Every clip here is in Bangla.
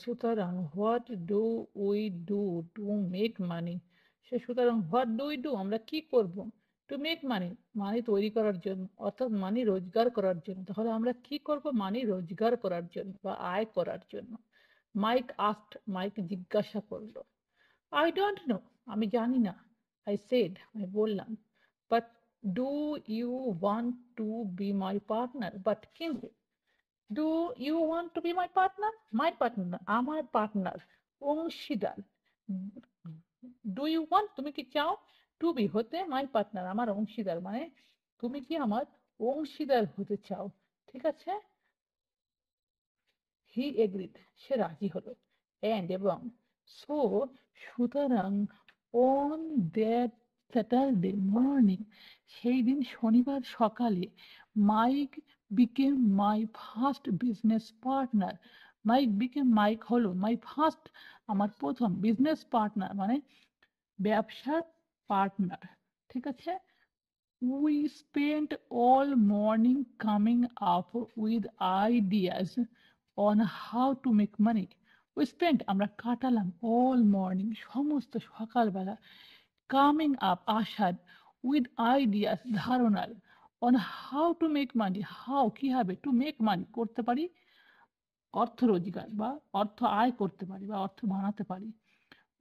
সুতরাং what do we do to make money? সুতরাং হোয়াট ডু উই ডু, আমরা কি করব? টু মেক মানি, মানি তৈরি করার জন্য, অর্থাৎ মানি রোজগার করার জন্য। তাহলে আমরা কি করব মানি রোজগার করার জন্য বা আয় করার জন্য? মাইক আস্কড, মাইক জিজ্ঞাসা করলো। আই ডোন্ট নো, আমি জানি না। আই সেড, আমি বললাম। But do you want to be my partner? But কিন্তু, do you want to be my partner, my partner, আমার পার্টনার, অংশীদার। ডু ইউ ওয়ান্ট, তুমি কি চাও? টু বি, হতে, মাই পার্টনার, আমার অংশীদার, মানে তুমি কি আমার অংশীদার হতে চাও? ঠিক আছে। হি এগ্রিড, সে রাজি হলো। অ্যান্ড, এবং, সো, সুতরাং, অন দ্যাট স্যাটারডে মর্নিং, সেই দিন শনিবার সকালে, Mike became my first business partner. Mike হলো মাই ফার্স্ট, আমার প্রথম বিজনেস পার্টনার, মানে ব্যবসার পার্টনার। ঠিক আছে। We spent all morning coming up with ideas on how to make money. We spent, আমরা কাটালাম, all morning, সমস্ত সকালবেলা, coming up, আসার, with ideas, ধারণার, on how to make money, how, কিভাবে, to make money, করতে পারি, অর্থ রোজগার বা অর্থ আয় করতে পারি বা অর্থ বানাতে পারি।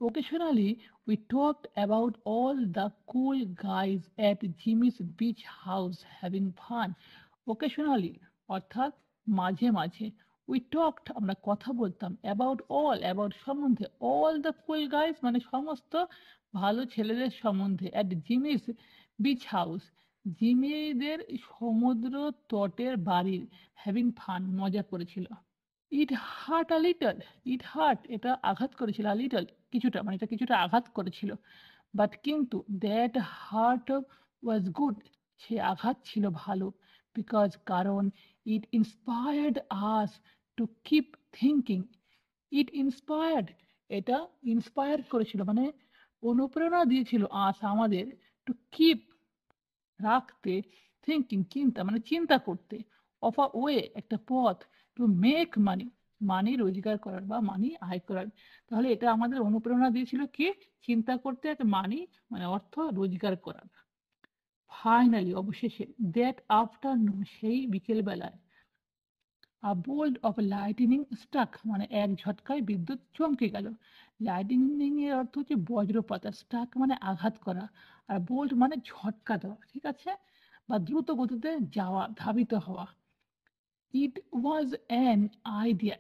Occasionally, we talked about all the cool guys at Jimmy's beach house having fun. Occasionally, অর্থাৎ মাঝে মাঝে, we talked, আমরা কথা বলতাম, about সম্বন্ধে, all the cool guys মানে সমস্ত ভালো ছেলেদের সম্বন্ধে, at Jimmy's beach house, জিমিদের সমুদ্র তটের বাড়ির, having fun, মজা করেছিল। ইট হার্ট আ লিটল, এটা আঘাত করেছিল, আ লিটল, কিছুটা, মানে এটা কিছুটা আঘাত করেছিল। বাট কিন্তু, দ্যাট হার্ট ওয়াজ গুড, সে আঘাত ছিল ভালো। বিকজ, কারণ, it inspired us to keep thinking. এটা ইন্সপায়ার করেছিল, মানে অনুপ্রেরণা দিয়েছিল আস, আমাদের, টু কিপ, রাখতে, থিঙ্কিং, চিন্তা, মানে চিন্তা করতে, অফ আ ওয়ে, একটা পথ, টু মেক মানি, মানি রোজগার করার বা মানি আয় করার। তাহলে এটা আমাদের অনুপ্রেরণা দিয়েছিল কি? চিন্তা করতে, একটা মানি মানে অর্থ রোজগার করার। ফাইনালি, অবশেষে, দ্যাট আফটারনুন, সেই বিকেল বেলায়, a bolt of lightning struck, মানে এক ঝটকায় বিদ্যুৎ চমকে গেল। লাইটনিং এর অর্থ হচ্ছে বজ্রপাত, আর স্ট্রাক মানে আঘাত করা, আর বোল্ট মানে ঝটকা দেওয়া। ঠিক আছে, বা দ্রুত গতিতে যাওয়া, ধাবিত হওয়া। ইট ওয়াজ অ্যান আইডিয়া,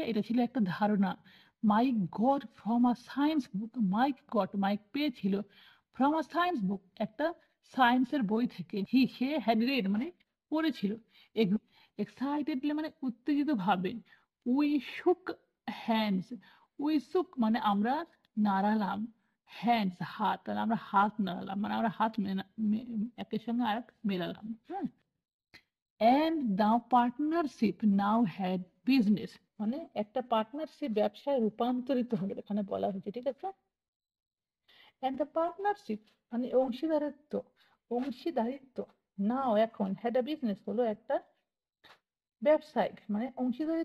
এটা ছিল একটা ধারণা। Mike got from a science book, Mike পেয়েছিল, ফ্রম আ সায়েন্স বুক, একটা সায়েন্সের বই থেকে। সে হ্যাড রেড, মানে পড়েছিল। এক্সাইটেডলি মানে উত্তেজিত ভাবে। উই শুক হ্যান্ডস, মানে আমরা নাড়ালাম, হ্যান্ডস হাত, তাহলে আমরা হাত নাড়ালাম, মানে আমরা হাত একের সঙ্গে আর মেলালাম। হ্যাঁ। And the partnership now had business, মানে একটা পার্টনারশিপ ব্যবসায় রূপান্তরিত হলো, এখানে বলা হয়েছে। ঠিক আছে। অ্যান্ড দ্য পার্টনারশিপ মানে অংশীদারিত্ব নাও, এখন, হ্যাড আ বিজনেস, হলো একটা ব্যবসায়িক, মানে অংশীদারিত্ব